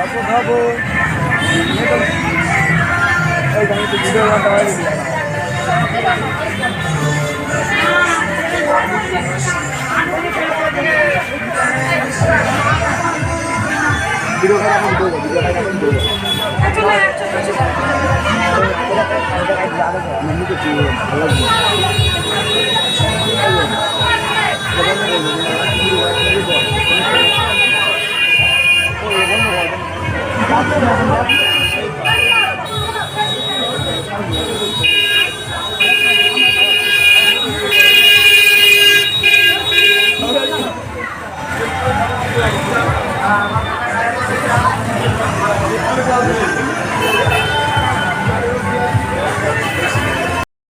খাবো এই আমি তো ভিডিও বানাতে পারি ভিডিও করা আমি দেবো ভিডিও করা আমি দেবো ভালো লাগবে